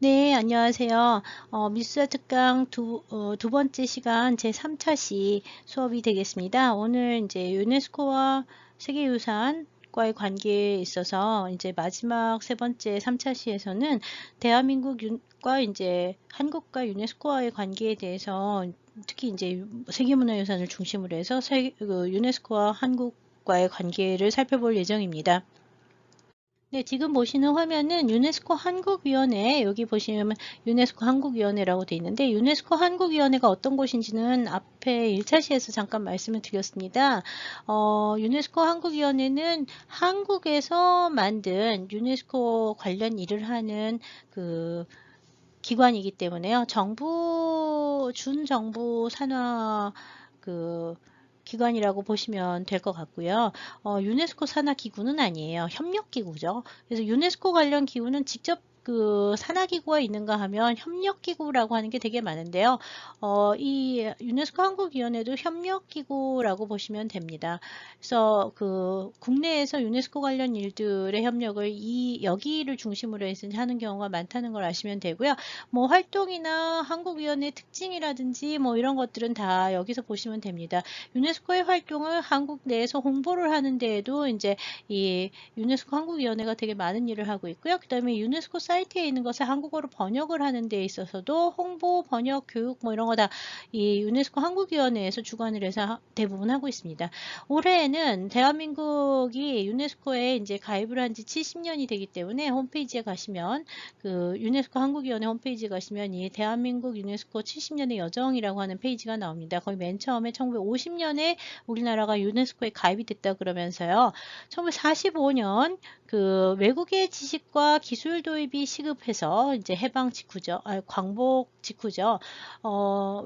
네, 안녕하세요. 미수자 특강 두 번째 시간 제 3차 시 수업이 되겠습니다. 오늘 이제 유네스코와 세계유산과의 관계에 있어서 이제 마지막 세 번째 3차 시에서는 대한민국과 이제 한국과 유네스코와의 관계에 대해서 특히 이제 세계문화유산을 중심으로 해서 유네스코와 한국과의 관계를 살펴볼 예정입니다. 네, 지금 보시는 화면은 유네스코 한국위원회, 여기 보시면 유네스코 한국위원회라고 되어 있는데, 유네스코 한국위원회가 어떤 곳인지는 앞에 1차 시에서 잠깐 말씀을 드렸습니다. 유네스코 한국위원회는 한국에서 만든 유네스코 관련 일을 하는 그 기관이기 때문에요. 준정부 산하 그 기관이라고 보시면 될 것 같고요. 유네스코 산하 기구는 아니에요. 협력 기구죠. 그래서 유네스코 관련 기구는 직접 그 산하 기구가 있는가 하면 협력 기구라고 하는 게 되게 많은데요. 이 유네스코 한국위원회도 협력 기구라고 보시면 됩니다. 그래서 그 국내에서 유네스코 관련 일들의 협력을 여기를 중심으로 해서 하는 경우가 많다는 걸 아시면 되고요. 뭐 활동이나 한국위원회 특징이라든지 뭐 이런 것들은 다 여기서 보시면 됩니다. 유네스코의 활동을 한국 내에서 홍보를 하는 데에도 이제 이 유네스코 한국위원회가 되게 많은 일을 하고 있고요. 그 다음에 유네스코 사이트에 있는 것을 한국어로 번역을 하는 데 있어서도 홍보, 번역, 교육 뭐 이런 거 다 이 유네스코 한국위원회에서 주관을 해서 대부분 하고 있습니다. 올해에는 대한민국이 유네스코에 이제 가입을 한 지 70년이 되기 때문에 홈페이지에 가시면 그 유네스코 한국위원회 홈페이지에 가시면 이 대한민국 유네스코 70년의 여정이라고 하는 페이지가 나옵니다. 거기 맨 처음에 1950년에 우리나라가 유네스코에 가입이 됐다 그러면서요. 1945년 그 외국의 지식과 기술 도입이 시급해서 이제 해방 직후죠. 광복 직후죠.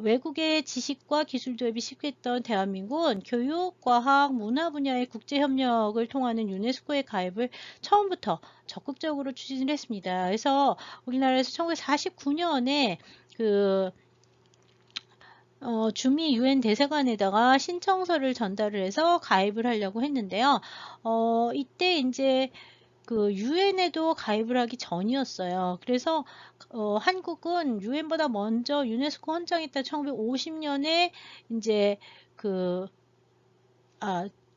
외국의 지식과 기술 도입이 시급했던 대한민국은 교육, 과학, 문화 분야의 국제 협력을 통하는 유네스코에 가입을 처음부터 적극적으로 추진을 했습니다. 그래서 우리나라에서 1949년에 그 주미 유엔 대사관에다가 신청서를 전달을 해서 가입을 하려고 했는데요. 이때 이제 그 유엔에도 가입을 하기 전이었어요. 그래서 한국은 유엔보다 먼저 유네스코 헌장했다 1950년에 이제 그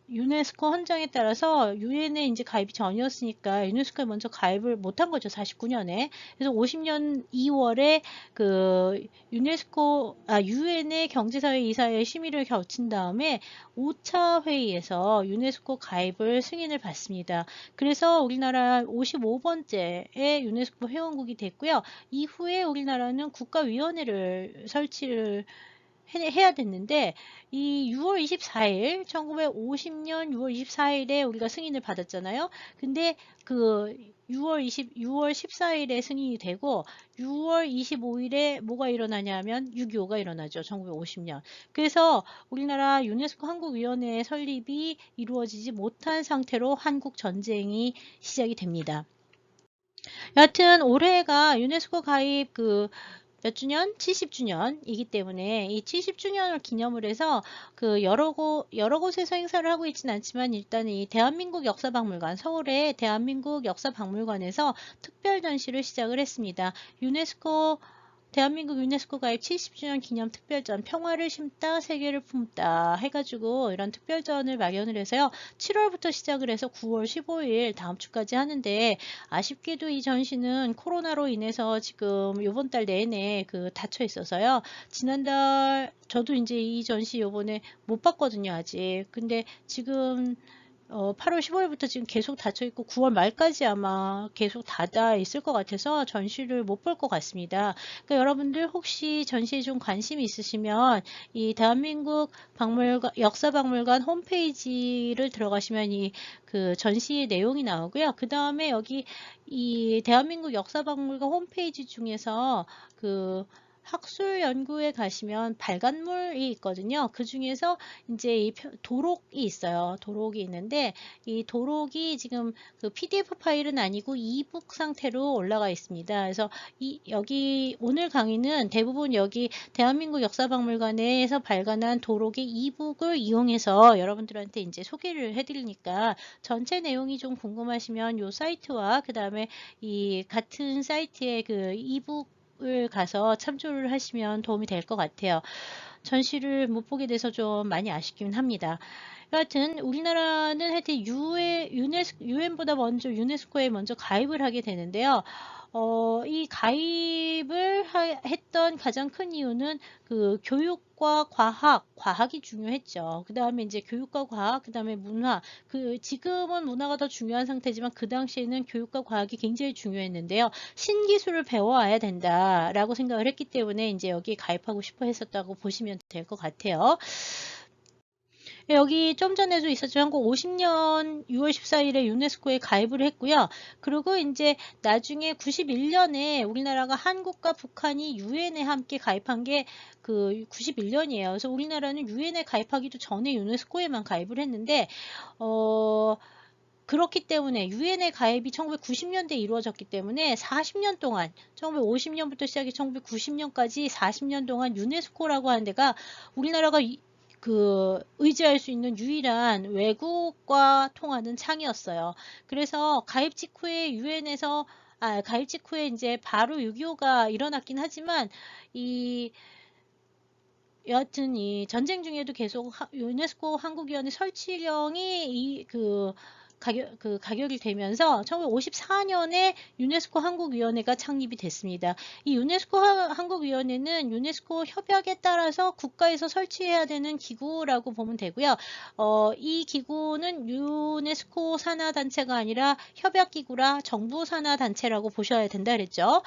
유네스코 헌장에 따라서 유엔에 이제 가입이 전이었으니까 유네스코에 먼저 가입을 못한 거죠. 49년에. 그래서 50년 2월에 그 유엔의 경제사회 이사회 심의를 거친 다음에 5차 회의에서 유네스코 가입을 승인을 받습니다. 그래서 우리나라 55번째의 유네스코 회원국이 됐고요. 이후에 우리나라는 국가위원회를 설치를 해야 됐는데 이 6월 24일 1950년 6월 24일에 우리가 승인을 받았잖아요. 근데 그 6월 14일에 승인이 되고 6월 25일에 뭐가 일어나냐면 6.25가 일어나죠. 1950년. 그래서 우리나라 유네스코 한국위원회 설립이 이루어지지 못한 상태로 한국 전쟁이 시작이 됩니다. 여하튼 올해가 유네스코 가입 몇 주년? 70주년이기 때문에 이 70주년을 기념을 해서 그 여러 곳에서 행사를 하고 있지는 않지만 일단 이 대한민국 역사박물관, 서울의 대한민국 역사박물관에서 특별 전시를 시작을 했습니다. 대한민국 유네스코 가입 70주년 기념 특별전 평화를 심다 세계를 품다 해가지고 이런 특별전을 마련을 해서요. 7월부터 시작을 해서 9월 15일 다음 주까지 하는데 아쉽게도 이 전시는 코로나로 인해서 지금 요번 달 내내 닫혀 있어서요. 지난달 저도 이제 이 전시 요번에 못 봤거든요, 아직. 근데 지금 8월 15일부터 지금 계속 닫혀 있고 9월 말까지 아마 계속 닫아 있을 것 같아서 전시를 못 볼 것 같습니다. 그러니까 여러분들 혹시 전시에 좀 관심이 있으시면 이 대한민국 역사박물관 홈페이지를 들어가시면 이 그 전시의 내용이 나오고요. 그 다음에 여기 이 대한민국 역사박물관 홈페이지 중에서 그 학술 연구에 가시면 발간물이 있거든요. 그 중에서 이제 이 도록이 있어요. 도록이 있는데 이 도록이 지금 그 PDF 파일은 아니고 이북 상태로 올라가 있습니다. 그래서 여기 오늘 강의는 대부분 여기 대한민국 역사박물관에서 발간한 도록의 이북을 이용해서 여러분들한테 이제 소개를 해드리니까 전체 내용이 좀 궁금하시면 이 사이트와 그 다음에 이 같은 사이트의 그 이북을 가서 참조를 하시면 도움이 될 것 같아요. 전시를 못 보게 돼서 좀 많이 아쉽긴 합니다. 여하튼 우리나라는 하여튼 유엔보다 먼저 유네스코에 먼저 가입을 하게 되는데요. 이 가입을 했던 가장 큰 이유는 그 교육과 과학이 중요했죠. 그 다음에 이제 교육과 과학, 그 다음에 문화, 지금은 문화가 더 중요한 상태지만 그 당시에는 교육과 과학이 굉장히 중요했는데요. 신기술을 배워와야 된다라고 생각을 했기 때문에 이제 여기에 가입하고 싶어 했었다고 보시면 될 것 같아요. 여기 좀 전에도 있었죠. 한국 50년 6월 14일에 유네스코에 가입을 했고요. 그리고 이제 나중에 91년에 우리나라가 한국과 북한이 유엔에 함께 가입한 게 그 91년이에요. 그래서 우리나라는 유엔에 가입하기도 전에 유네스코에만 가입을 했는데 그렇기 때문에 유엔의 가입이 1990년대에 이루어졌기 때문에 40년 동안 1950년부터 시작해 1990년까지 40년 동안 유네스코라고 하는 데가 우리나라가 의지할 수 있는 유일한 외국과 통하는 창이었어요. 그래서 가입 직후에 유엔에서 가입 직후에 이제 바로 6.25가 일어났긴 하지만 여하튼 이 전쟁 중에도 계속 유네스코 한국위원회 설치령이 가결이 되면서 1954년에 유네스코 한국위원회가 창립이 됐습니다. 이 유네스코 한국위원회는 유네스코 협약에 따라서 국가에서 설치해야 되는 기구라고 보면 되고요. 이 기구는 유네스코 산하단체가 아니라 협약기구라 정부 산하단체라고 보셔야 된다 그랬죠.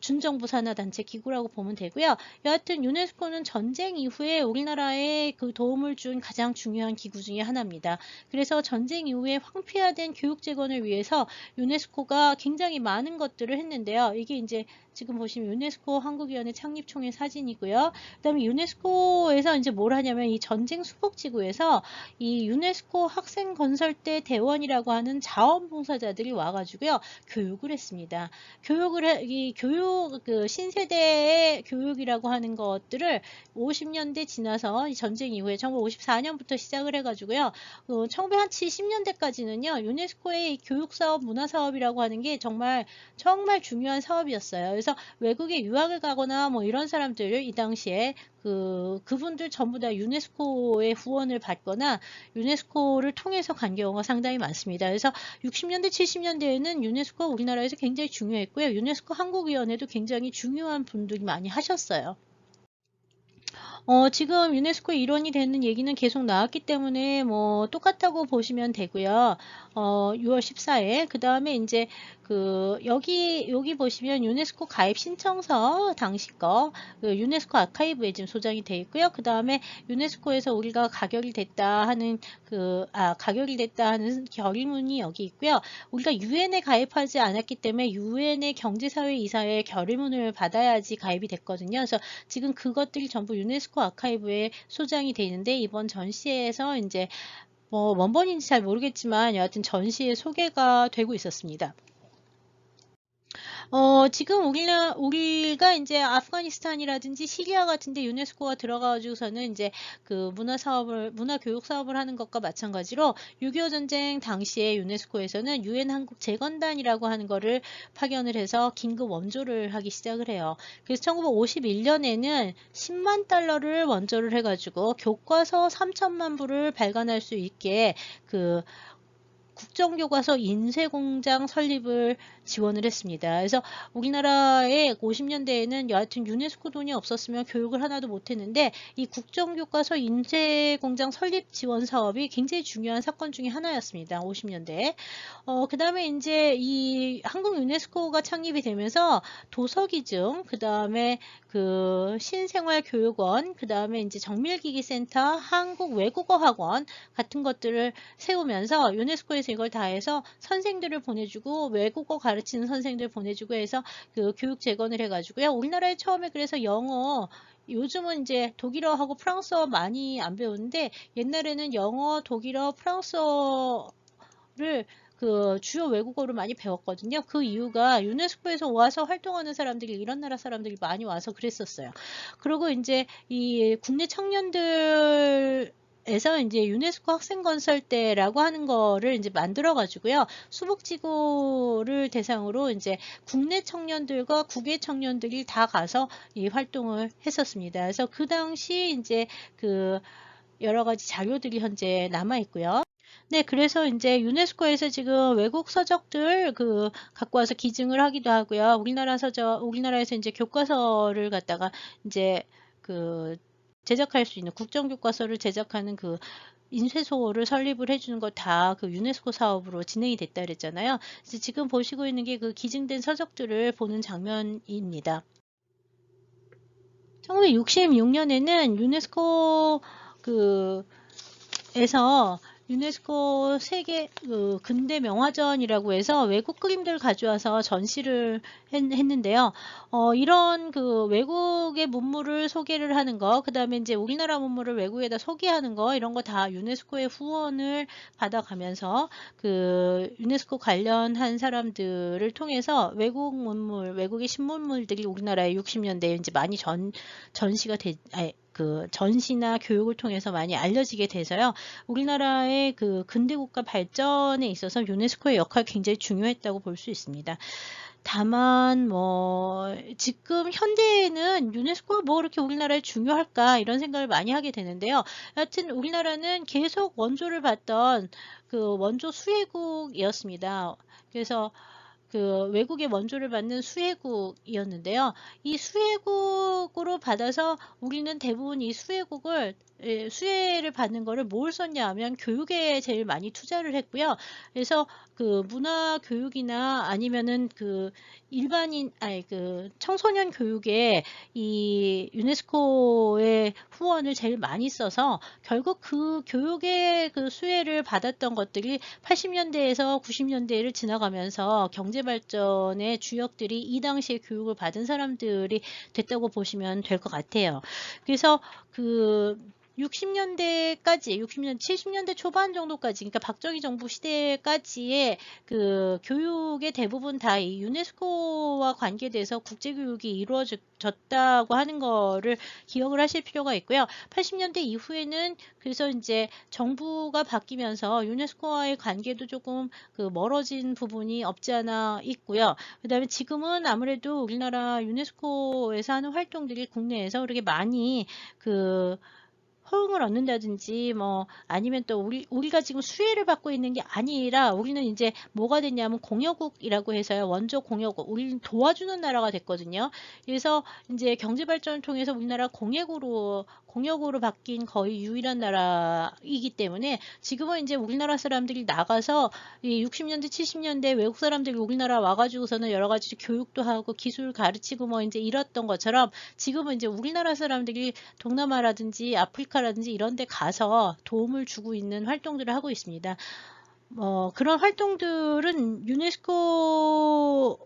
준정부 산하단체 기구라고 보면 되고요. 여하튼 유네스코는 전쟁 이후에 우리나라에 그 도움을 준 가장 중요한 기구 중에 하나입니다. 그래서 전쟁 이후에 황폐화된 교육 재건을 위해서 유네스코가 굉장히 많은 것들을 했는데요. 이게 이제 지금 보시면 유네스코 한국위원회 창립총회 사진이고요. 그 다음에 유네스코에서 이제 뭘 하냐면 이 전쟁 수복지구에서 이 유네스코 학생건설대 대원이라고 하는 자원봉사자들이 와가지고요. 교육을 했습니다. 신세대의 교육이라고 하는 것들을 50년대 지나서 전쟁 이후에 1954년부터 시작을 해가지고요. 1970년대까지는요. 유네스코의 교육사업, 문화사업이라고 하는 게 정말 중요한 사업이었어요. 그래서 외국에 유학을 가거나 뭐 이런 사람들 이 당시에 그분들 전부 다 유네스코의 후원을 받거나 유네스코를 통해서 간 경우가 상당히 많습니다. 그래서 60년대, 70년대에는 유네스코 우리나라에서 굉장히 중요했고요. 유네스코 한국위원회도 굉장히 중요한 분들이 많이 하셨어요. 지금 유네스코 일원이 되는 얘기는 계속 나왔기 때문에 뭐 똑같다고 보시면 되고요. 6월 14일 그 다음에 이제 여기 보시면 유네스코 가입 신청서 당시 거 유네스코 아카이브에 지금 소장이 되어 있고요. 그 다음에 유네스코에서 우리가 가결이 됐다 하는 결의문이 여기 있고요. 우리가 유엔에 가입하지 않았기 때문에 유엔의 경제사회이사회 결의문을 받아야지 가입이 됐거든요. 그래서 지금 그것들이 전부 유네스코 아카이브에 소장이 되어 있는데 이번 전시에서 이제 뭐 원본인지 잘 모르겠지만 여하튼 전시에 소개가 되고 있었습니다. 지금 우리가 이제 아프가니스탄이라든지 시리아 같은데 유네스코가 들어가가지고서는 이제 문화교육 사업을 하는 것과 마찬가지로 6.25 전쟁 당시에 유네스코에서는 유엔 한국 재건단이라고 하는 거를 파견을 해서 긴급 원조를 하기 시작을 해요. 그래서 1951년에는 10만 달러를 원조를 해가지고 교과서 3천만 부를 발간할 수 있게 국정교과서 인쇄공장 설립을 지원을 했습니다. 그래서 우리나라의 50년대에는 여하튼 유네스코 돈이 없었으면 교육을 하나도 못했는데 이 국정교과서 인쇄공장 설립 지원 사업이 굉장히 중요한 사건 중에 하나였습니다. 50년대. 그 다음에 이제 이 한국 유네스코가 창립이 되면서 도서기증, 그 다음에 신생활교육원, 그 다음에 이제 정밀기기센터, 한국외국어학원 같은 것들을 세우면서 유네스코에서 최선 이걸 다해서 선생들을 보내주고 외국어 가르치는 선생들 보내주고 해서 그 교육 재건을 해가지고요. 우리나라에 처음에 그래서 영어 요즘은 이제 독일어하고 프랑스어 많이 안 배우는데 옛날에는 영어, 독일어, 프랑스어를 그 주요 외국어로 많이 배웠거든요. 그 이유가 유네스코에서 와서 활동하는 사람들이 이런 나라 사람들이 많이 와서 그랬었어요. 그리고 이제 이 국내 청년들 에서 이제 유네스코 학생건설대라고 하는 거를 이제 만들어 가지고요. 수복지구를 대상으로 이제 국내 청년들과 국외 청년들이 다 가서 이 활동을 했었습니다. 그래서 그 당시 이제 그 여러 가지 자료들이 현재 남아 있고요. 네, 그래서 이제 유네스코에서 지금 외국 서적들 그 갖고 와서 기증을 하기도 하고요. 우리나라에서 이제 교과서를 갖다가 이제 그 제작할 수 있는 국정교과서를 제작하는 그 인쇄소를 설립을 해주는 거 다 그 유네스코 사업으로 진행이 됐다 그랬잖아요. 그래서 지금 보시고 있는 게 그 기증된 서적들을 보는 장면입니다. 1966년에는 유네스코 그 에서 유네스코 세계 그 근대 명화전이라고 해서 외국 그림들 가져와서 전시를 했는데요. 이런 그 외국의 문물을 소개를 하는 거, 그 다음에 이제 우리나라 문물을 외국에다 소개하는 거, 이런 거 다 유네스코의 후원을 받아가면서 그 유네스코 관련한 사람들을 통해서 외국 문물, 외국의 신문물들이 우리나라에 60년대에 이제 많이 전시가 그 전시나 교육을 통해서 많이 알려지게 돼서요. 우리나라의 그 근대국가 발전에 있어서 유네스코의 역할이 굉장히 중요했다고 볼 수 있습니다. 다만 뭐 지금 현대에는 유네스코가 뭐 그렇게 우리나라에 중요할까 이런 생각을 많이 하게 되는데요. 하여튼 우리나라는 계속 원조를 받던 그 원조 수혜국이었습니다. 그래서 그 외국의 원조를 받는 수혜국이었는데요. 이 수혜국으로 받아서 우리는 대부분 이 수혜를 받는 거를 뭘 썼냐 하면 교육에 제일 많이 투자를 했고요. 그래서 그 문화 교육이나 아니면은 그 그 청소년 교육에 이 유네스코의 후원을 제일 많이 써서 결국 그 교육의 그 수혜를 받았던 것들이 80년대에서 90년대를 지나가면서 경제 발전의 주역들이 이 당시에 교육을 받은 사람들이 됐다고 보시면 될 것 같아요. 그래서 그 60년대까지, 70년대 초반 정도까지, 그러니까 박정희 정부 시대까지의 그 교육의 대부분 다 이 유네스코와 관계돼서 국제교육이 이루어졌다고 하는 거를 기억을 하실 필요가 있고요. 80년대 이후에는 그래서 이제 정부가 바뀌면서 유네스코와의 관계도 조금 그 멀어진 부분이 없지 않아 있고요. 그 다음에 지금은 아무래도 우리나라 유네스코에서 하는 활동들이 국내에서 그렇게 많이 그 호응을 얻는다든지 뭐 아니면 또 우리가 지금 수혜를 받고 있는 게 아니라 우리는 이제 뭐가 됐냐면 공여국이라고 해서요. 원조 공여국. 우리는 도와주는 나라가 됐거든요. 그래서 이제 경제 발전을 통해서 우리나라 공여국으로 바뀐 거의 유일한 나라이기 때문에 지금은 이제 우리나라 사람들이 나가서 이 60년대 70년대 외국 사람들이 우리나라 와가지고서는 여러 가지 교육도 하고 기술 가르치고 뭐 이제 이랬던 것처럼 지금은 이제 우리나라 사람들이 동남아라든지 아프리카라든지 이런 데 가서 도움을 주고 있는 활동들을 하고 있습니다. 그런 활동들은 유네스코에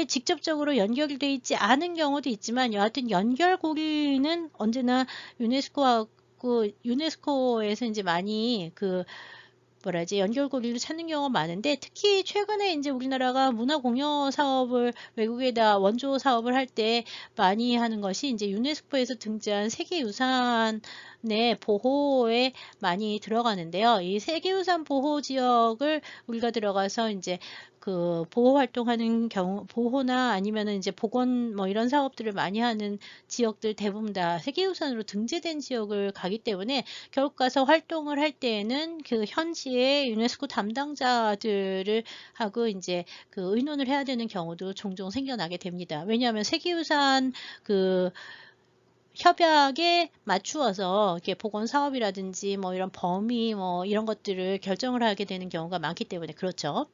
직접적으로 연결이 되어 있지 않은 경우도 있지만 여하튼 연결고리는 언제나 유네스코에서 이제 많이 그 연결고리를 찾는 경우가 많은데 특히 최근에 이제 우리나라가 문화공여 사업을 외국에다 원조 사업을 할 때 많이 하는 것이 이제 유네스코에서 등재한 세계유산의 보호에 많이 들어가는데요. 이 세계유산 보호 지역을 우리가 들어가서 이제 그 보호 활동하는 경우 보호나 아니면은 이제 복원 뭐 이런 사업들을 많이 하는 지역들 대부분 다 세계유산으로 등재된 지역을 가기 때문에 결국 가서 활동을 할 때에는 그 현지의 유네스코 담당자들을 하고 이제 그 의논을 해야 되는 경우도 종종 생겨나게 됩니다. 왜냐하면 세계유산 그 협약에 맞추어서 이렇게 복원 사업이라든지 뭐 이런 범위 뭐 이런 것들을 결정을 하게 되는 경우가 많기 때문에 그렇죠.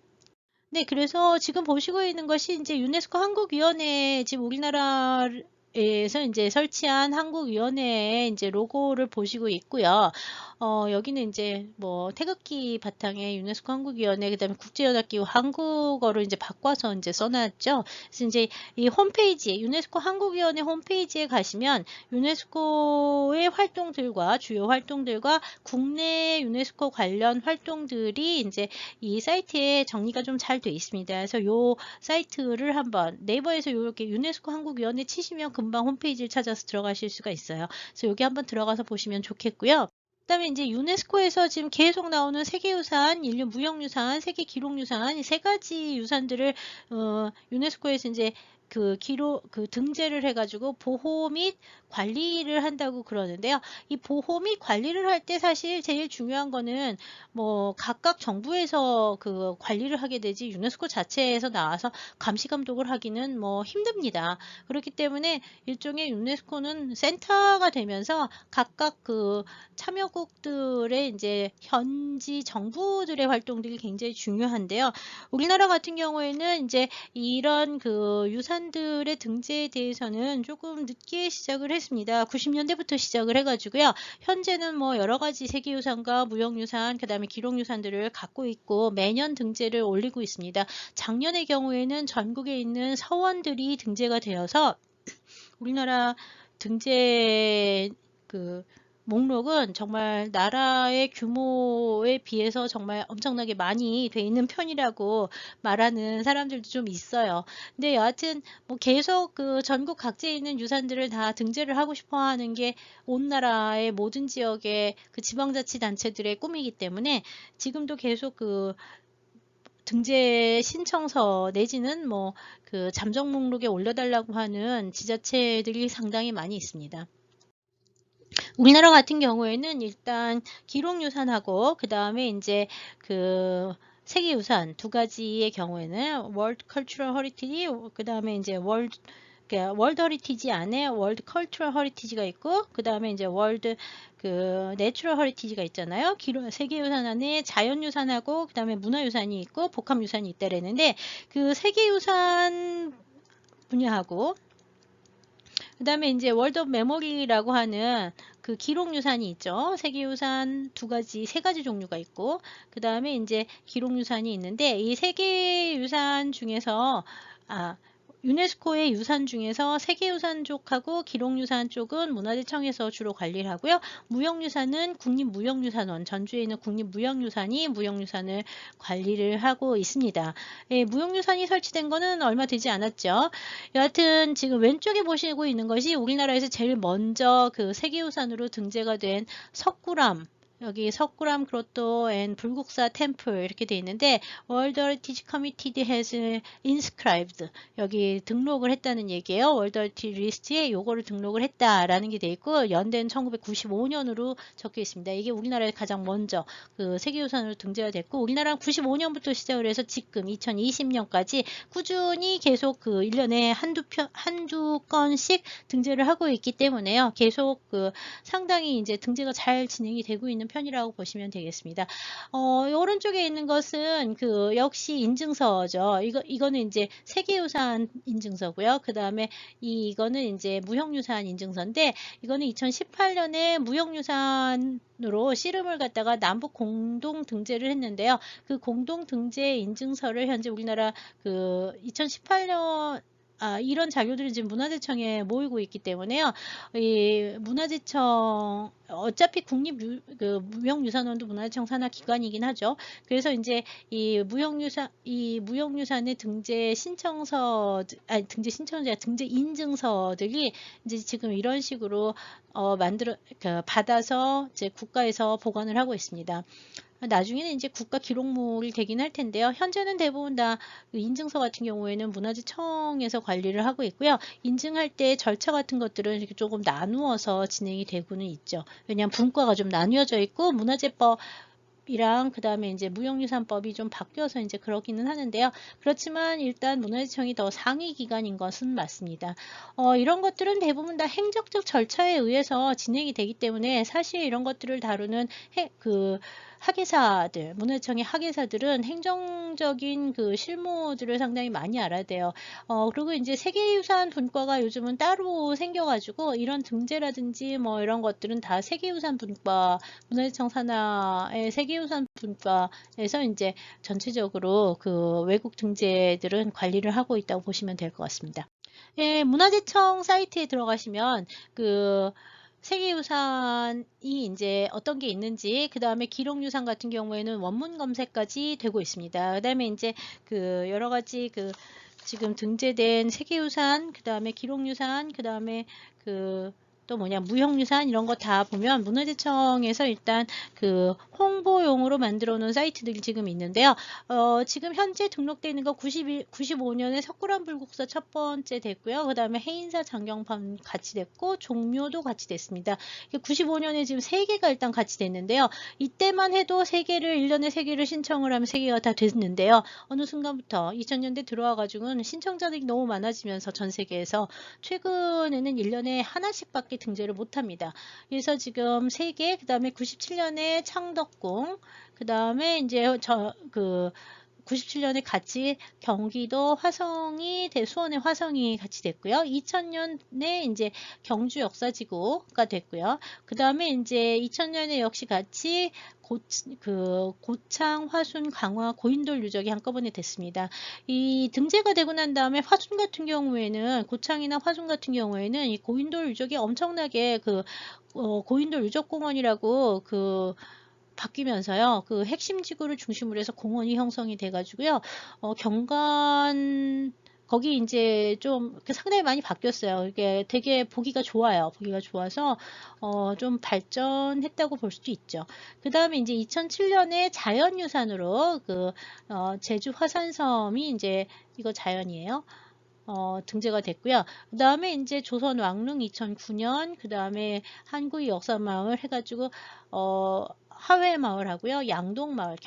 네, 그래서 지금 보시고 있는 것이 이제 유네스코 한국위원회 지금 우리나라에서 이제 설치한 한국위원회의 이제 로고를 보시고 있고요. 여기는 이제 뭐 태극기 바탕에 유네스코 한국위원회, 그다음에 국제연합기구 한국어로 이제 바꿔서 이제 써놨죠. 그래서 이제 이 홈페이지, 유네스코 한국위원회 홈페이지에 가시면 유네스코의 활동들과 주요 활동들과 국내 유네스코 관련 활동들이 이제 이 사이트에 정리가 좀 잘 돼 있습니다. 그래서 요 사이트를 한번 네이버에서 이렇게 유네스코 한국위원회 치시면 금방 홈페이지를 찾아서 들어가실 수가 있어요. 그래서 여기 한번 들어가서 보시면 좋겠고요. 그다음에 이제 유네스코에서 지금 계속 나오는 세계유산, 인류무형유산, 세계기록유산 이 세 가지 유산들을 유네스코에서 이제 그 등재를 해가지고 보호 및 관리를 한다고 그러는데요. 이 보호 및 관리를 할 때 사실 제일 중요한 거는 뭐 각각 정부에서 그 관리를 하게 되지 유네스코 자체에서 나와서 감시 감독을 하기는 뭐 힘듭니다. 그렇기 때문에 일종의 유네스코는 센터가 되면서 각각 그 참여국들의 이제 현지 정부들의 활동들이 굉장히 중요한데요. 우리나라 같은 경우에는 이제 이런 그 유산들의 등재에 대해서는 조금 늦게 시작을 했습니다. 90년대부터 시작을 해가지고요. 현재는 뭐 여러 가지 세계유산과 무형유산, 그 다음에 기록유산들을 갖고 있고 매년 등재를 올리고 있습니다. 작년의 경우에는 전국에 있는 서원들이 등재가 되어서 우리나라 등재 그 목록은 정말 나라의 규모에 비해서 정말 엄청나게 많이 돼 있는 편이라고 말하는 사람들도 좀 있어요. 근데 여하튼 뭐 계속 그 전국 각지에 있는 유산들을 다 등재를 하고 싶어 하는 게 온 나라의 모든 지역의 그 지방자치단체들의 꿈이기 때문에 지금도 계속 그 등재 신청서 내지는 뭐 그 잠정 목록에 올려달라고 하는 지자체들이 상당히 많이 있습니다. 우리나라 같은 경우에는 일단 기록유산하고 그 다음에 이제 그 세계유산 두 가지의 경우에는 월드 컬처럴 허리티지, 그 다음에 이제 월드 허리티지 안에 월드 컬처럴 허리티지가 있고 그 다음에 이제 월드 그 내추럴 허리티지가 있잖아요. 세계유산 안에 자연유산하고 그 다음에 문화유산이 있고 복합유산이 있다라는데 그 세계유산 분야하고 그 다음에 이제 월드 오브 메모리라고 하는 그 기록유산이 있죠. 세계유산 세 가지 종류가 있고, 그 다음에 이제 기록유산이 있는데, 이 세계유산 중에서, 유네스코의 유산 중에서 세계유산 쪽하고 기록유산 쪽은 문화재청에서 주로 관리를 하고요. 무형유산은 국립무형유산원, 전주에 있는 국립무형유산이 무형유산을 관리를 하고 있습니다. 예, 무형유산이 설치된 거는 얼마 되지 않았죠. 여하튼 지금 왼쪽에 보시고 있는 것이 우리나라에서 제일 먼저 그 세계유산으로 등재가 된 석굴암, 여기 석굴암 그로또 앤 불국사 템플 이렇게 돼 있는데 World Heritage Committee has inscribed 여기 등록을 했다는 얘기예요. World Heritage 리스트에 요거를 등록을 했다라는 게 돼 있고 연대는 1995년으로 적혀 있습니다. 이게 우리나라에 가장 먼저 그 세계유산으로 등재가 됐고 우리나라는 95년부터 시작을 해서 지금 2020년까지 꾸준히 계속 그 1년에 한두 건씩 등재를 하고 있기 때문에요. 계속 그 상당히 이제 등재가 잘 진행이 되고 있는 편이라고 보시면 되겠습니다. 오른쪽에 있는 것은 그 역시 인증서죠. 이거는 이제 세계유산 인증서고요. 그 다음에 이거는 이제 무형유산 인증서인데 이거는 2018년에 무형유산으로 씨름을 갖다가 남북 공동 등재를 했는데요. 그 공동 등재 인증서를 현재 우리나라 그 2018년 이런 자료들이 지금 문화재청에 모이고 있기 때문에요. 이 문화재청 어차피 무형유산원도 문화재청 산하 기관이긴 하죠. 그래서 이제 이 무형유산의 등재 등재 인증서들이 이제 지금 이런 식으로 받아서 이제 국가에서 보관을 하고 있습니다. 나중에는 이제 국가 기록물이 되긴 할 텐데요. 현재는 대부분 다 인증서 같은 경우에는 문화재청에서 관리를 하고 있고요. 인증할 때 절차 같은 것들은 이렇게 조금 나누어서 진행이 되고는 있죠. 왜냐하면 분과가 좀 나뉘어져 있고 문화재법 이랑 그 다음에 이제 무형유산법이 좀 바뀌어서 이제 그러기는 하는데요. 그렇지만 일단 문화재청이 더 상위 기관인 것은 맞습니다. 이런 것들은 대부분 다 행정적 절차에 의해서 진행이 되기 때문에 사실 이런 것들을 다루는 학예사들, 문화재청의 학예사들은 행정적인 그 실무들을 상당히 많이 알아야 돼요. 그리고 이제 세계유산 분과가 요즘은 따로 생겨가지고 이런 등재라든지 뭐 이런 것들은 다 세계유산 분과, 문화재청 산하의 세계유산 분과에서 이제 전체적으로 그 외국 등재들은 관리를 하고 있다고 보시면 될 것 같습니다. 예, 문화재청 사이트에 들어가시면 그 세계유산이 이제 어떤 게 있는지, 그 다음에 기록유산 같은 경우에는 원문 검색까지 되고 있습니다. 그 다음에 이제 그 여러 가지 그 지금 등재된 세계유산, 그 다음에 기록유산, 그 다음에 그 또 뭐냐 무형유산 이런 거 다 보면 문화재청에서 일단 그 홍보용으로 만들어 놓은 사이트들이 지금 있는데요. 지금 현재 등록되어 있는 거 95년에 석굴암불국사 첫 번째 됐고요. 그 다음에 해인사 장경판 같이 됐고 종묘도 같이 됐습니다. 95년에 지금 3개가 일단 같이 됐는데요. 이때만 해도 3개를 1년에 3개를 신청을 하면 3개가 다 됐는데요. 어느 순간부터 2000년대 들어와 가지고는 신청자들이 너무 많아지면서 전 세계에서 최근에는 1년에 하나씩밖에 등재를 못합니다. 그래서 지금 3개, 그 다음에 97년에 창덕궁, 그 다음에 이제 97년에 같이 경기도 화성이, 수원의 화성이 같이 됐고요. 2000년에 이제 경주 역사지구가 됐고요. 그 다음에 이제 2000년에 역시 같이 고창, 화순, 강화, 고인돌 유적이 한꺼번에 됐습니다. 이 등재가 되고 난 다음에 화순 같은 경우에는, 고창이나 화순 같은 경우에는 이 고인돌 유적이 엄청나게 고인돌 유적공원이라고 바뀌면서요. 그 핵심 지구를 중심으로 해서 공원이 형성이 돼가지고요. 경관 거기 이제 좀 상당히 많이 바뀌었어요. 이게 되게 보기가 좋아요. 보기가 좋아서 좀 발전했다고 볼 수도 있죠. 그 다음에 이제 2007년에 자연유산으로 제주 화산섬이 이제 이거 자연이에요. 등재가 됐고요. 그 다음에 이제 조선 왕릉 2009년, 그 다음에 한구이 역사마을 해가지고, 하회마을하고요. 양동마을,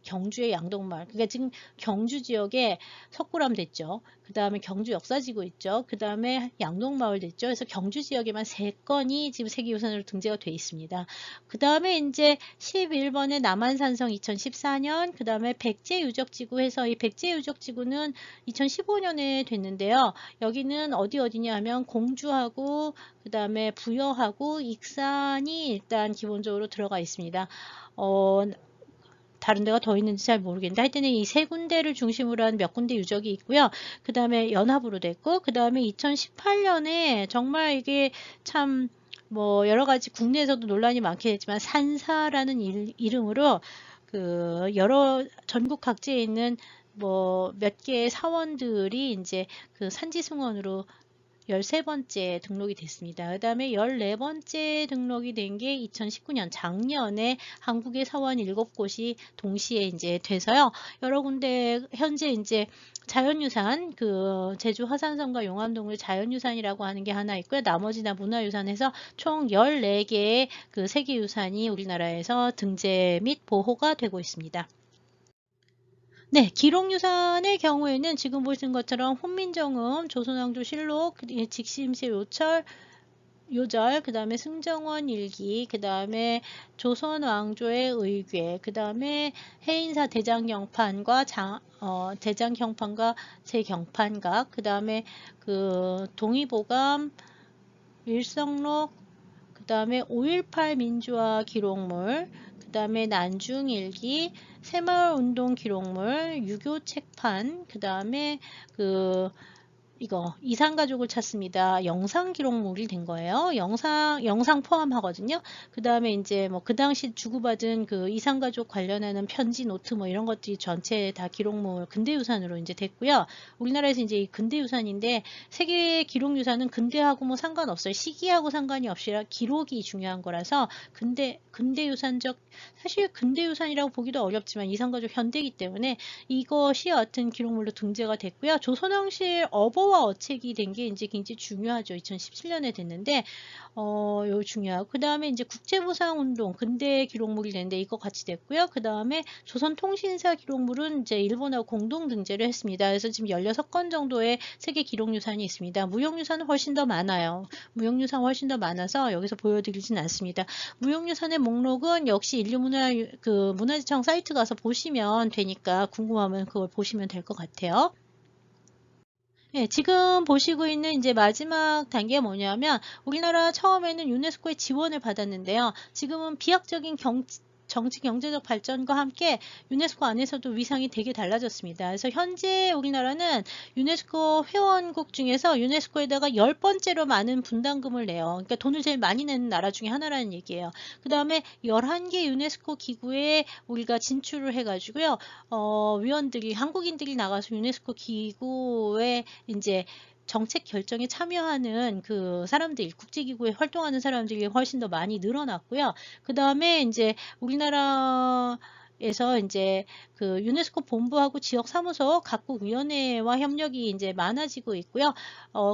경주의 양동마을. 그러니까 지금 경주 지역에 석굴암 됐죠. 그 다음에 경주 역사지구 있죠. 그 다음에 양동마을 됐죠. 그래서 경주 지역에만 3건이 지금 세계유산으로 등재가 돼 있습니다. 그 다음에 이제 11번에 남한산성 2014년, 그 다음에 백제유적지구 해서 이 백제유적지구는 2015년에 됐는데요. 여기는 어디냐 하면 공주하고 그 다음에 부여하고 익산이 일단 기본적으로 들어가 있습니다. 다른 데가 더 있는지 잘 모르겠는데 하여튼 이 3군데를 중심으로 한 몇 군데 유적이 있고요. 그 다음에 연합으로 됐고, 그 다음에 2018년에 정말 이게 참 뭐 여러 가지 국내에서도 논란이 많게 됐지만 산사라는 이름으로 여러 전국 각지에 있는 뭐 몇 개의 사원들이 이제 산지승원으로 13번째 등록이 됐습니다. 그 다음에 14번째 등록이 된 게 2019년 작년에 한국의 사원 7곳이 동시에 이제 돼서요. 여러 군데 현재 이제 자연유산, 제주 화산섬과 용암동물 자연유산이라고 하는 게 하나 있고요. 나머지 다 문화유산에서 총 14개의 세계유산이 우리나라에서 등재 및 보호가 되고 있습니다. 네, 기록유산의 경우에는 지금 보시는 것처럼 혼민정음, 조선왕조실록, 직시임시 요절, 그 다음에 승정원 일기, 그 다음에 조선왕조의 의궤, 그 다음에 해인사 대장경판과 대장경판과 제경판각, 그 다음에 동의보감, 일성록, 그 다음에 5.18 민주화 기록물, 그 다음에 난중일기, 새마을운동 기록물, 유교 책판, 그 다음에 이거 이산가족을 찾습니다. 영상 기록물이 된 거예요. 영상 포함하거든요. 그 다음에 이제 뭐 그 당시 주고받은 이산가족 관련하는 편지, 노트 뭐 이런 것들이 전체 다 기록물 근대유산으로 이제 됐고요. 우리나라에서 이제 이 근대유산인데 세계 기록유산은 근대하고 뭐 상관없어요. 시기하고 상관이 없이 기록이 중요한 거라서 근대유산적 사실 근대유산이라고 보기도 어렵지만 이산가족 현대이기 때문에 이것이 어떤 기록물로 등재가 됐고요. 조선왕실 어버 서와 어책이 된 게 이제 굉장히 중요하죠. 2017년에 됐는데 요 중요하고 그 다음에 이제 국제보상운동 근대 기록물이 됐는데 이거 같이 됐고요. 그 다음에 조선통신사 기록물은 이제 일본하고 공동 등재를 했습니다. 그래서 지금 16건 정도의 세계 기록유산이 있습니다. 무형유산은 훨씬 더 많아요. 무형유산 훨씬 더 많아서 여기서 보여드리진 않습니다. 무형유산의 목록은 역시 문화재청 사이트 가서 보시면 되니까 궁금하면 그걸 보시면 될 것 같아요. 네, 지금 보시고 있는 이제 마지막 단계가 뭐냐면 우리나라 처음에는 유네스코의 지원을 받았는데요. 지금은 비약적인 정치 경제적 발전과 함께 유네스코 안에서도 위상이 되게 달라졌습니다. 그래서 현재 우리나라는 유네스코 회원국 중에서 유네스코에다가 10번째로 많은 분담금을 내요. 그러니까 돈을 제일 많이 내는 나라 중에 하나라는 얘기예요. 그 다음에 11개 유네스코 기구에 우리가 진출을 해가지고요. 위원들이 한국인들이 나가서 유네스코 기구에 이제 정책 결정에 참여하는 그 사람들, 국제기구에 활동하는 사람들이 훨씬 더 많이 늘어났고요. 그 다음에 이제 우리나라에서 이제 그 유네스코 본부하고 지역 사무소 각국 위원회와 협력이 이제 많아지고 있고요.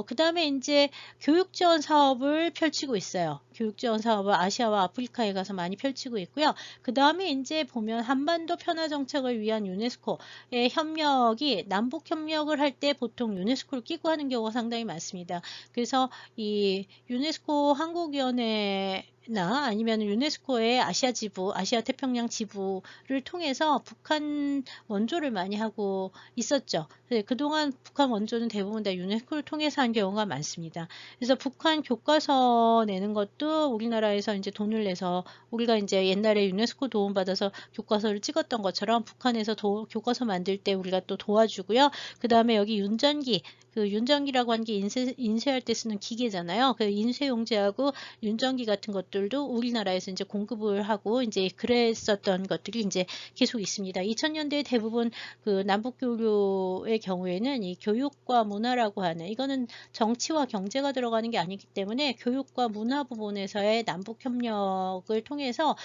그 다음에 이제 교육 지원 사업을 펼치고 있어요. 교육 지원 사업을 아시아와 아프리카에 가서 많이 펼치고 있고요. 그 다음에 이제 보면 한반도 평화 정책을 위한 유네스코의 협력이 남북 협력을 할 때 보통 유네스코를 끼고 하는 경우가 상당히 많습니다. 그래서 이 유네스코 한국위원회 나 아니면 유네스코의 아시아 지부, 아시아 태평양 지부를 통해서 북한 원조를 많이 하고 있었죠. 그동안 북한 원조는 대부분 다 유네스코를 통해서 한 경우가 많습니다. 그래서 북한 교과서 내는 것도 우리나라에서 이제 돈을 내서 우리가 이제 옛날에 유네스코 도움 받아서 교과서를 찍었던 것처럼 북한에서 교과서 만들 때 우리가 또 도와주고요. 그 다음에 여기 윤전기, 그 윤전기라고 하는 게 인쇄할 때 쓰는 기계잖아요. 그 인쇄용지하고 윤전기 같은 것들도 우리나라에서 이제 공급을 하고 이제 그랬었던 것들이 이제 계속 있습니다. 2000년대 대부분 그 남북교류의 경우에는 이 교육과 문화라고 하는 이거는 정치와 경제가 들어가는 게 아니기 때문에 교육과 문화 부분에서의 남북 협력을 통해서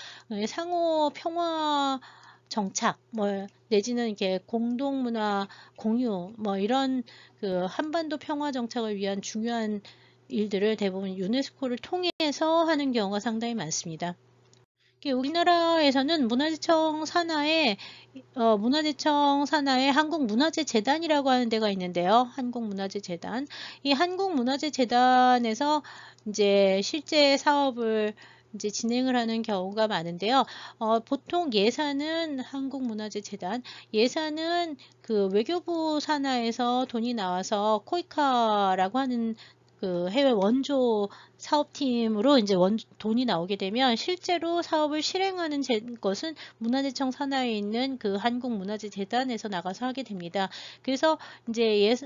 상호 평화 정착, 내지는 이렇게 공동문화 공유, 이런 그 한반도 평화 정착을 위한 중요한 일들을 대부분 유네스코를 통해서 하는 경우가 상당히 많습니다. 우리나라에서는 문화재청 산하에 한국문화재재단이라고 하는 데가 있는데요. 한국문화재재단. 이 한국문화재재단에서 이제 실제 사업을 이제 진행을 하는 경우가 많은데요. 보통 예산은 그 외교부 산하에서 돈이 나와서 코이카라고 하는 그 해외 원조 사업팀으로 이제 돈이 나오게 되면 실제로 사업을 실행하는 것은 문화재청 산하에 있는 그 한국문화재재단에서 나가서 하게 됩니다. 그래서 이제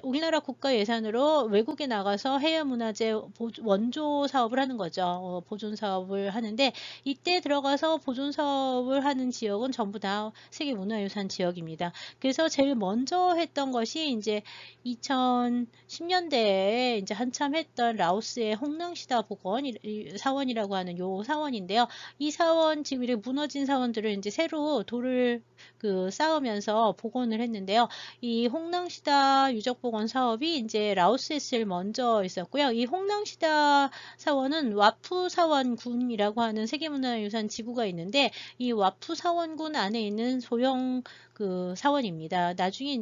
우리나라 국가 예산으로 외국에 나가서 해외 문화재 원조 사업을 하는 거죠. 보존 사업을 하는데 이때 들어가서 보존 사업을 하는 지역은 전부 다 세계문화유산 지역입니다. 그래서 제일 먼저 했던 것이 이제 2010년대에 이제 한참 했던 라오스의 홍낭시다 사원이라고 하는 요 사원인데요. 이 사원 지금 이렇게 무너진 사원들을 이제 새로 돌을 쌓으면서 복원을 했는데요. 이 홍낭시다 유적복원 사업이 이제 라오스에 제일 먼저 있었고요. 이 홍낭시다 사원은 와푸 사원군이라고 하는 세계문화유산 지구가 있는데 이 와푸 사원군 안에 있는 소형 그 사원입니다. 나중에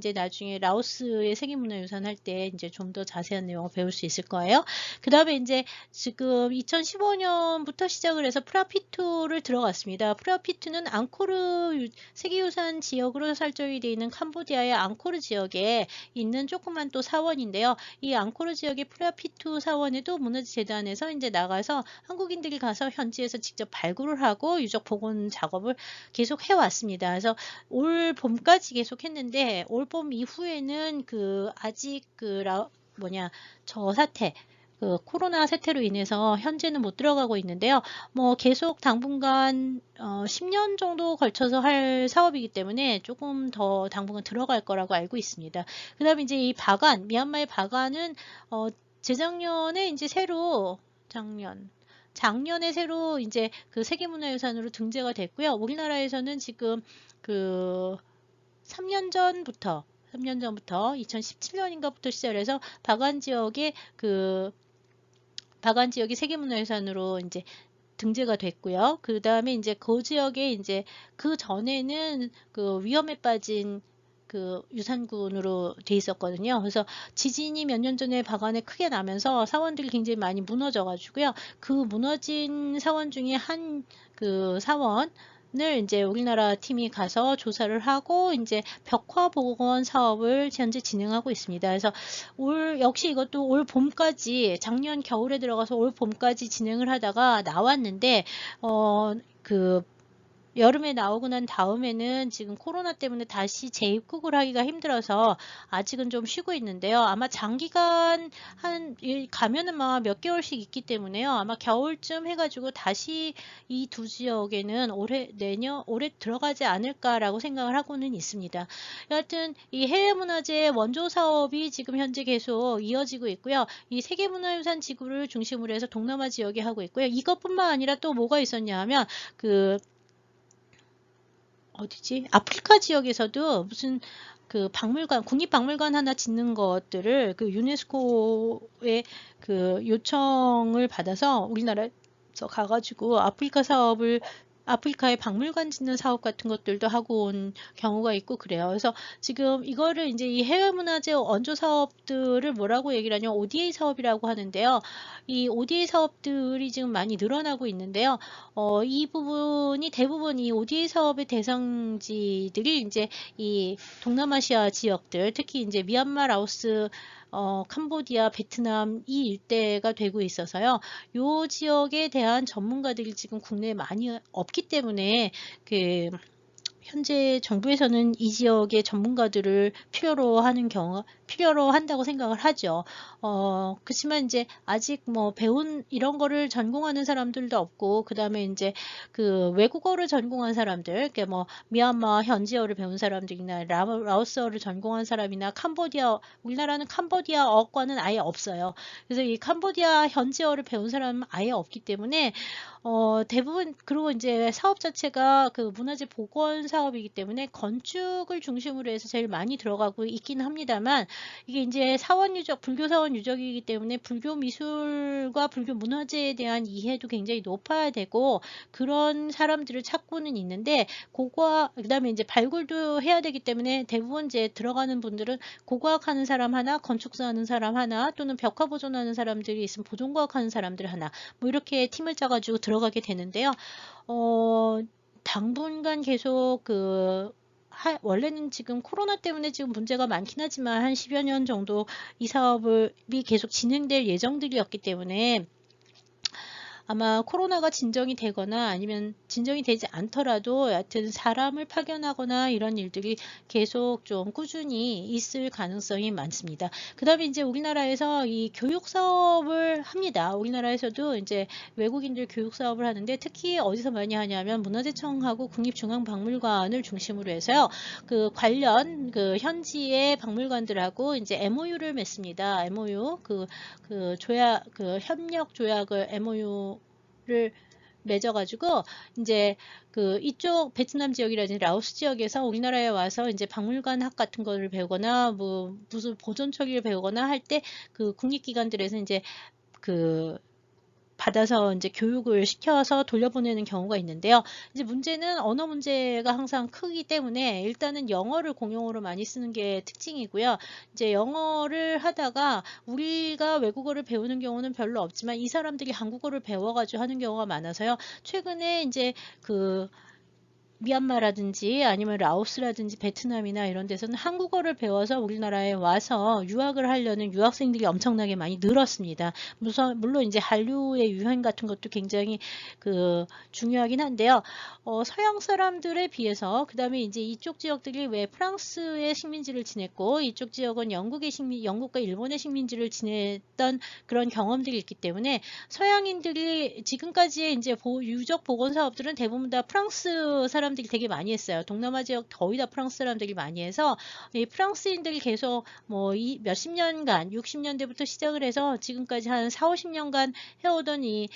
라오스의 세계문화유산 할 때 이제 좀 더 자세한 내용을 배울 수 있을 거예요. 그 다음에 이제 지금 2015년부터 시작을 해서 프라피투를 들어갔습니다. 프라피투는 앙코르 세계유산 지역으로 설정이 되어 있는 캄보디아의 앙코르 지역에 있는 조그만 또 사원인데요. 이 앙코르 지역의 프라피투 사원에도 문화재재단에서 이제 나가서 한국인들이 가서 현지에서 직접 발굴을 하고 유적 복원 작업을 계속 해왔습니다. 그래서 올 봄까지 계속 했는데 올 봄 이후에는 아직 코로나 사태로 인해서 현재는 못 들어가고 있는데요. 계속 당분간 10년 정도 걸쳐서 할 사업이기 때문에 조금 더 당분간 들어갈 거라고 알고 있습니다. 그 다음에 이제 이 미얀마의 바간은 재작년에 이제 작년에 새로 이제 그 세계문화유산으로 등재가 됐고요. 우리나라에서는 지금 3년 전부터 3년 전부터 2017년인가부터 시작해서 바간 지역이 세계문화유산으로 이제 등재가 됐고요. 그 다음에 이제 그 지역에 이제 그 전에는 그 위험에 빠진 그 유산군으로 돼 있었거든요. 그래서 지진이 몇 년 전에 바간에 크게 나면서 사원들이 굉장히 많이 무너져 가지고요. 그 무너진 사원 중에 한 그 사원을 이제 우리나라 팀이 가서 조사를 하고 이제 벽화 복원 사업을 현재 진행하고 있습니다. 그래서 역시 이것도 올 봄까지 작년 겨울에 들어가서 올 봄까지 진행을 하다가 나왔는데 그 여름에 나오고 난 다음에는 지금 코로나 때문에 다시 재입국을 하기가 힘들어서 아직은 좀 쉬고 있는데요. 아마 장기간 가면은 막 몇 개월씩 있기 때문에요. 아마 겨울쯤 해가지고 다시 이 두 지역에는 올해 들어가지 않을까라고 생각을 하고는 있습니다. 여하튼 이 해외문화재 원조 사업이 지금 현재 계속 이어지고 있고요. 이 세계문화유산 지구를 중심으로 해서 동남아 지역에 하고 있고요. 이것뿐만 아니라 또 뭐가 있었냐 하면 그 어디지? 아프리카 지역에서도 무슨 그 박물관, 국립박물관 하나 짓는 것들을 그 유네스코의 그 요청을 받아서 우리나라에서 가가지고 아프리카에 박물관 짓는 사업 같은 것들도 하고 온 경우가 있고 그래요. 그래서 지금 이거를 이제 이 해외문화재 원조 사업들을 뭐라고 얘기를 하냐면 ODA 사업이라고 하는데요. 이 ODA 사업들이 지금 많이 늘어나고 있는데요. 이 부분이 대부분 이 ODA 사업의 대상지들이 이제 이 동남아시아 지역들, 특히 이제 미얀마, 라오스, 캄보디아, 베트남 이 일대가 되고 있어서요. 요 지역에 대한 전문가들이 지금 국내에 많이 없기 때문에 그 현재 정부에서는 이 지역의 전문가들을 필요로 한다고 생각을 하죠. 그렇지만 이제 아직 뭐 이런 거를 전공하는 사람들도 없고, 그 다음에 이제 그 외국어를 전공한 사람들, 그러니까 뭐 미얀마 현지어를 배운 사람들이나 라오스어를 전공한 사람이나 우리나라는 캄보디아어과는 아예 없어요. 그래서 이 캄보디아 현지어를 배운 사람은 아예 없기 때문에 대부분, 그리고 이제 사업 자체가 그 문화재 복원 사업이기 때문에 건축을 중심으로 해서 제일 많이 들어가고 있긴 합니다만, 이게 이제 불교 사원 유적이기 때문에 불교 미술과 불교 문화재에 대한 이해도 굉장히 높아야 되고, 그런 사람들을 찾고는 있는데, 그 다음에 이제 발굴도 해야 되기 때문에 대부분 이제 들어가는 분들은 고고학 하는 사람 하나, 건축사 하는 사람 하나, 또는 벽화 보존하는 사람들이 있으면 보존과학 하는 사람들 하나, 뭐 이렇게 팀을 짜가지고 들어가게 되는데요. 당분간 계속 원래는 지금 코로나 때문에 지금 문제가 많긴 하지만 한 10여 년 정도 이 사업이 계속 진행될 예정들이었기 때문에 아마 코로나가 진정이 되거나 아니면 진정이 되지 않더라도 여하튼 사람을 파견하거나 이런 일들이 계속 좀 꾸준히 있을 가능성이 많습니다. 그 다음에 이제 우리나라에서 이 교육 사업을 합니다. 우리나라에서도 이제 외국인들 교육 사업을 하는데 특히 어디서 많이 하냐면 문화재청하고 국립중앙박물관을 중심으로 해서요. 그 관련 그 현지의 박물관들하고 이제 MOU를 맺습니다. MOU 협력 조약을 MOU를 맺어가지고 이제 이쪽 베트남 지역이라든지 라오스 지역에서 우리나라에 와서 이제 박물관 학 같은 거를 배우거나 뭐 무슨 보존 처리를 배우거나 할 때 그 국립기관들에서 이제 그 받아서 이제 교육을 시켜서 돌려보내는 경우가 있는데요. 이제 문제는 언어 문제가 항상 크기 때문에 일단은 영어를 공용어로 많이 쓰는 게 특징이고요. 이제 영어를 하다가 우리가 외국어를 배우는 경우는 별로 없지만 이 사람들이 한국어를 배워가지고 하는 경우가 많아서요. 최근에 이제 미얀마라든지 아니면 라오스라든지 베트남이나 이런 데서는 한국어를 배워서 우리나라에 와서 유학을 하려는 유학생들이 엄청나게 많이 늘었습니다. 물론 이제 한류의 유행 같은 것도 굉장히 중요하긴 한데요. 서양 사람들에 비해서 그 다음에 이제 이쪽 지역들이 왜 프랑스의 식민지를 지냈고 이쪽 지역은 영국과 일본의 식민지를 지냈던 그런 경험들이 있기 때문에 서양인들이 지금까지의 이제 유적 복원 사업들은 대부분 다 프랑스 사람 사람들이 되게 많이 했어요. 동남아 지역 거의 다 프랑스 사람들이 많이 해서 이 프랑스인들이 계속 뭐 몇십 년간 60년대부터 시작을 해서 지금까지 한 4, 50년간 해오던 이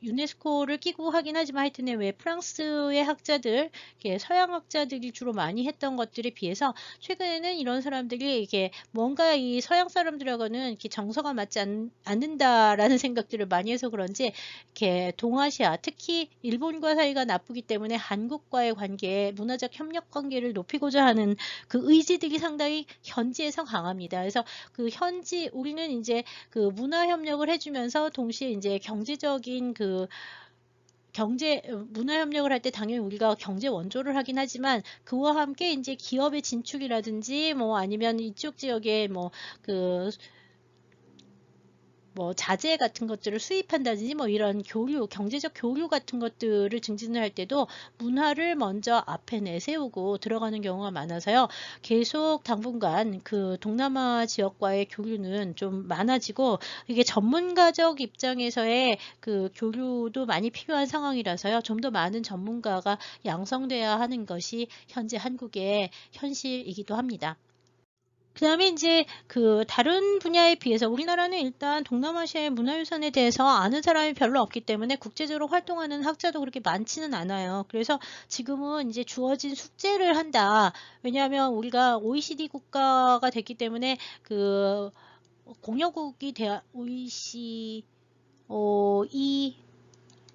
유네스코를 끼고 하긴 하지만 하여튼 왜 프랑스의 학자들, 서양 학자들이 주로 많이 했던 것들에 비해서 최근에는 이런 사람들이 이게 뭔가 이 서양 사람들하고는 이렇게 정서가 맞지 않는다라는 생각들을 많이 해서 그런지 이렇게 동아시아, 특히 일본과 사이가 나쁘기 때문에 한국과의 관계, 문화적 협력 관계를 높이고자 하는 그 의지들이 상당히 현지에서 강합니다. 그래서 그 현지 우리는 이제 그 문화 협력을 해주면서 동시에 이제 경제적인 문화 협력을 할 때 당연히 우리가 경제 원조를 하긴 하지만 그와 함께 이제 기업의 진출이라든지 뭐 아니면 이쪽 지역에 뭐 자재 같은 것들을 수입한다든지 뭐 이런 경제적 교류 같은 것들을 증진을 할 때도 문화를 먼저 앞에 내세우고 들어가는 경우가 많아서요. 계속 당분간 그 동남아 지역과의 교류는 좀 많아지고 이게 전문가적 입장에서의 그 교류도 많이 필요한 상황이라서요. 좀 더 많은 전문가가 양성돼야 하는 것이 현재 한국의 현실이기도 합니다. 그 다음에 이제 그 다른 분야에 비해서 우리나라는 일단 동남아시아의 문화유산에 대해서 아는 사람이 별로 없기 때문에 국제적으로 활동하는 학자도 그렇게 많지는 않아요. 그래서 지금은 이제 주어진 숙제를 한다. 왜냐하면 우리가 OECD 국가가 됐기 때문에 그 공여국이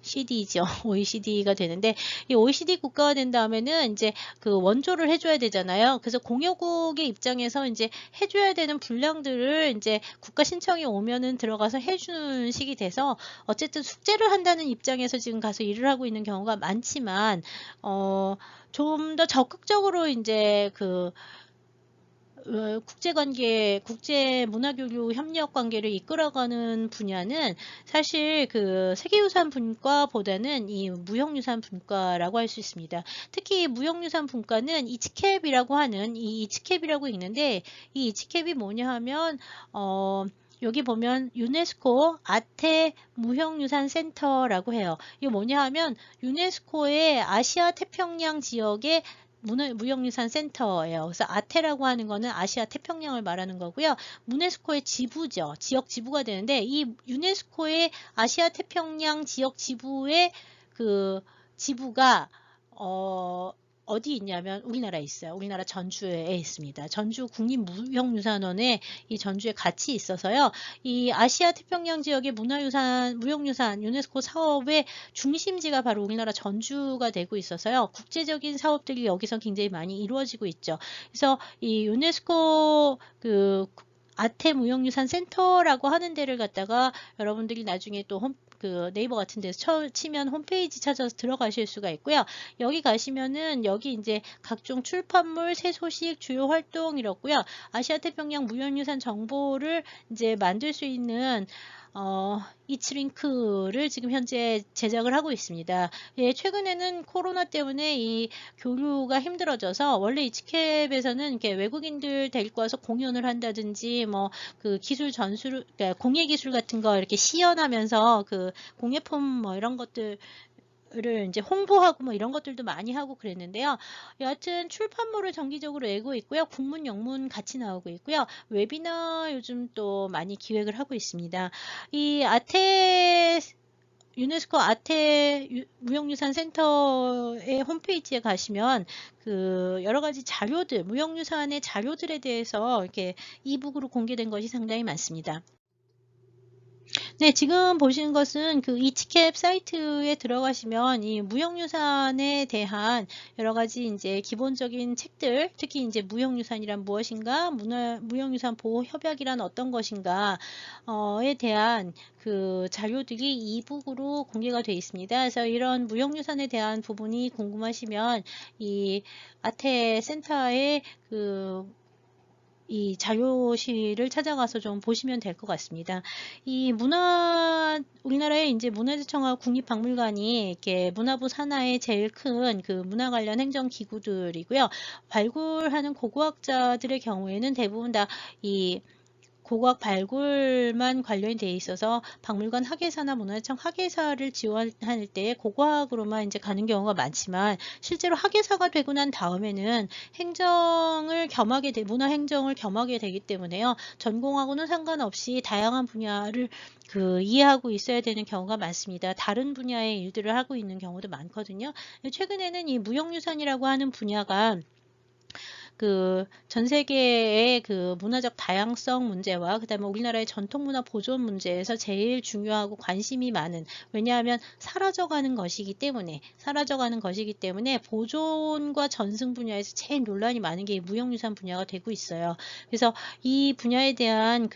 CD죠. OECD가 되는데 이 OECD 국가가 된 다음에는 이제 그 원조를 해줘야 되잖아요. 그래서 공여국의 입장에서 이제 해줘야 되는 분량들을 이제 국가 신청이 오면은 들어가서 해주는 식이 돼서 어쨌든 숙제를 한다는 입장에서 지금 가서 일을 하고 있는 경우가 많지만 좀 더 적극적으로 이제 국제문화교류 협력 관계를 이끌어가는 분야는 사실 그 세계유산 분과보다는 이 무형유산 분과라고 할 수 있습니다. 특히 무형유산 분과는 이치캡이라고 하는 이 이치캡이라고 있는데 이 이치캡이 뭐냐 하면 여기 보면 유네스코 아태 무형유산 센터라고 해요. 이게 뭐냐 하면 유네스코의 아시아 태평양 지역의 무형유산 센터예요. 그래서 아테라고 하는 거는 아시아 태평양을 말하는 거고요. 유네스코의 지부죠. 지역 지부가 되는데 이 유네스코의 아시아 태평양 지역 지부의 그 지부가 어디 있냐면 우리나라에 있어요. 우리나라 전주에 있습니다. 전주 국립무형유산원에 이 전주에 같이 있어서요. 이 아시아 태평양 지역의 무형유산 유네스코 사업의 중심지가 바로 우리나라 전주가 되고 있어서요. 국제적인 사업들이 여기서 굉장히 많이 이루어지고 있죠. 그래서 이 유네스코 아태 무형유산 센터라고 하는 데를 갖다가 여러분들이 나중에 또 네이버 같은 데서 치면 홈페이지 찾아서 들어가실 수가 있고요. 여기 가시면은 여기 이제 각종 출판물, 새 소식, 주요 활동 이렇고요. 아시아 태평양 무형유산 정보를 이제 만들 수 있는 이츠링크를 지금 현재 제작을 하고 있습니다. 예, 최근에는 코로나 때문에 이 교류가 힘들어져서 원래 이츠캡에서는 이렇게 외국인들 데리고 와서 공연을 한다든지 뭐 그 기술 전수를 그러니까 공예 기술 같은 거 이렇게 시연하면서 그 공예품 뭐 이런 것들 를 이제 홍보하고 뭐 이런 것들도 많이 하고 그랬는데요. 여하튼 출판물을 정기적으로 내고 있고요. 국문, 영문 같이 나오고 있고요. 웨비너 요즘 또 많이 기획을 하고 있습니다. 이 유네스코 아태 무형유산 센터의 홈페이지에 가시면 여러 가지 자료들, 무형유산의 자료들에 대해서 이렇게 이북으로 공개된 것이 상당히 많습니다. 네, 지금 보시는 것은 그 이치캡 사이트에 들어가시면 이 무형유산에 대한 여러 가지 이제 기본적인 책들, 특히 이제 무형유산이란 무엇인가, 무형유산 보호 협약이란 어떤 것인가에 대한 그 자료들이 이북으로 공개가 되어 있습니다. 그래서 이런 무형유산에 대한 부분이 궁금하시면 이 아태 센터의 이 자료실을 찾아가서 좀 보시면 될 것 같습니다. 우리나라의 이제 문화재청하고 국립박물관이 이렇게 문화부 산하의 제일 큰 그 문화 관련 행정 기구들이고요. 발굴하는 고고학자들의 경우에는 대부분 다 이 고고학 발굴만 관련이 돼 있어서 박물관 학예사나 문화청 학예사를 지원할 때 고고학으로만 이제 가는 경우가 많지만 실제로 학예사가 되고 난 다음에는 행정을 겸하게 문화 행정을 겸하게 되기 때문에요. 전공하고는 상관없이 다양한 분야를 이해하고 있어야 되는 경우가 많습니다. 다른 분야의 일들을 하고 있는 경우도 많거든요. 최근에는 이 무형유산이라고 하는 분야가 전 세계의 문화적 다양성 문제와 그다음에 우리나라의 전통문화 보존 문제에서 제일 중요하고 관심이 많은, 왜냐하면 사라져가는 것이기 때문에 보존과 전승 분야에서 제일 논란이 많은 게 무형유산 분야가 되고 있어요. 그래서 이 분야에 대한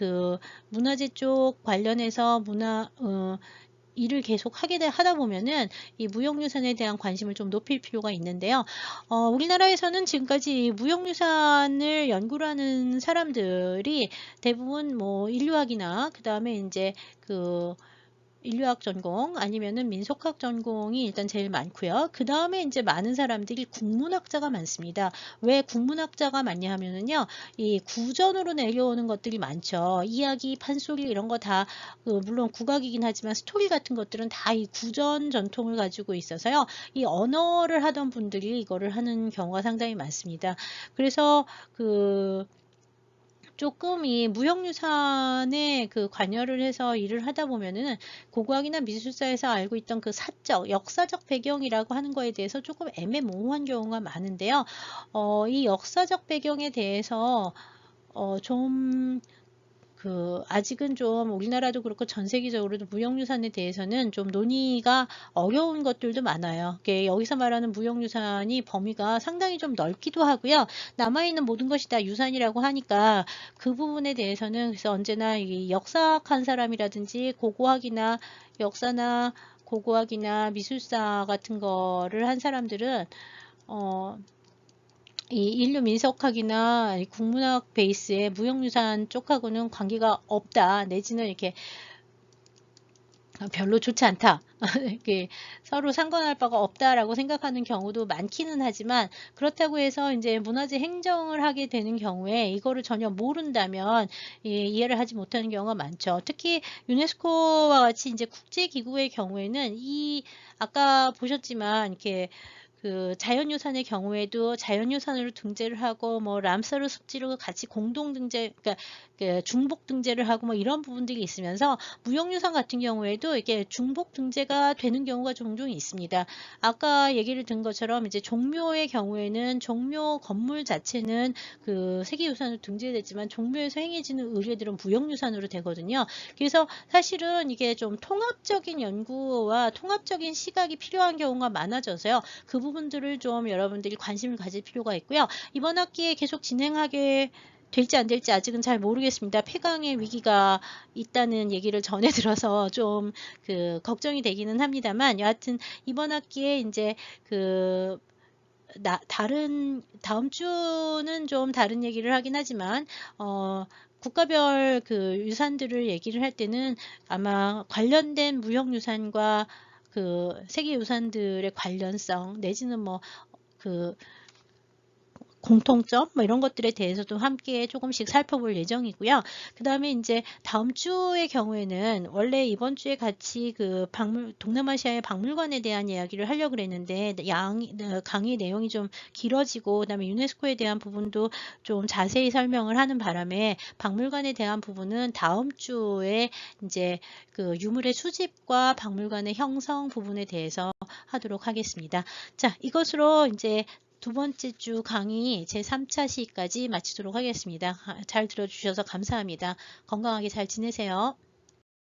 문화재 쪽 관련해서 일을 계속 하다 보면은 이 무형유산에 대한 관심을 좀 높일 필요가 있는데요. 우리나라에서는 지금까지 무형유산을 연구를 하는 사람들이 대부분 뭐 인류학이나 그 다음에 이제 인류학 전공 아니면은 민속학 전공이 일단 제일 많고요. 그 다음에 이제 많은 사람들이 국문학자가 많습니다. 왜 국문학자가 많냐 하면은요, 이 구전으로 내려오는 것들이 많죠. 이야기, 판소리 이런 거 다 물론 국악이긴 하지만 스토리 같은 것들은 다 이 구전 전통을 가지고 있어서요. 이 언어를 하던 분들이 이거를 하는 경우가 상당히 많습니다. 그래서 조금 이 무형유산에 관여를 해서 일을 하다 보면은 고고학이나 미술사에서 알고 있던 역사적 배경이라고 하는 거에 대해서 조금 애매모호한 경우가 많은데요. 이 역사적 배경에 대해서 아직은 좀 우리나라도 그렇고 전 세계적으로도 무형유산에 대해서는 좀 논의가 어려운 것들도 많아요. 여기서 말하는 무형유산이 범위가 상당히 좀 넓기도 하고요. 남아있는 모든 것이 다 유산이라고 하니까 그 부분에 대해서는 그래서 언제나 이 역사학한 사람이라든지 고고학이나 미술사 같은 거를 한 사람들은 이 인류 민속학이나 국문학 베이스의 무형유산 쪽하고는 관계가 없다, 내지는 이렇게 별로 좋지 않다, 서로 상관할 바가 없다라고 생각하는 경우도 많기는 하지만, 그렇다고 해서 이제 문화재 행정을 하게 되는 경우에 이거를 전혀 모른다면 이해를 하지 못하는 경우가 많죠. 특히 유네스코와 같이 이제 국제기구의 경우에는 아까 보셨지만 이렇게 자연유산의 경우에도 자연유산으로 등재를 하고 뭐 람서르 습지로 같이 공동 등재, 그러니까 중복 등재를 하고 뭐 이런 부분들이 있으면서 무형유산 같은 경우에도 이게 중복 등재가 되는 경우가 종종 있습니다. 아까 얘기를 든 것처럼 이제 종묘의 경우에는 종묘 건물 자체는 세계유산으로 등재됐지만 종묘에서 행해지는 의뢰들은 무형유산으로 되거든요. 그래서 사실은 이게 좀 통합적인 연구와 통합적인 시각이 필요한 경우가 많아져서요. 그 부분들을 좀 여러분들이 관심을 가질 필요가 있고요. 이번 학기에 계속 진행하게 될지 안 될지 아직은 잘 모르겠습니다. 폐강의 위기가 있다는 얘기를 전해 들어서 좀 걱정이 되기는 합니다만, 여하튼 이번 학기에 이제 다음 주는 좀 다른 얘기를 하긴 하지만, 국가별 유산들을 얘기를 할 때는 아마 관련된 무형유산과 세계유산들의 관련성 내지는 공통점 뭐 이런 것들에 대해서도 함께 조금씩 살펴볼 예정이고요. 그 다음에 이제 다음 주의 경우에는 원래 이번 주에 같이 동남아시아의 박물관에 대한 이야기를 하려고 그랬는데 강의 내용이 좀 길어지고 그다음에 유네스코에 대한 부분도 좀 자세히 설명을 하는 바람에 박물관에 대한 부분은 다음 주에 이제 유물의 수집과 박물관의 형성 부분에 대해서 하도록 하겠습니다. 자, 이것으로 이제 두 번째 주 강의 제3차 시까지 마치도록 하겠습니다. 잘 들어주셔서 감사합니다. 건강하게 잘 지내세요.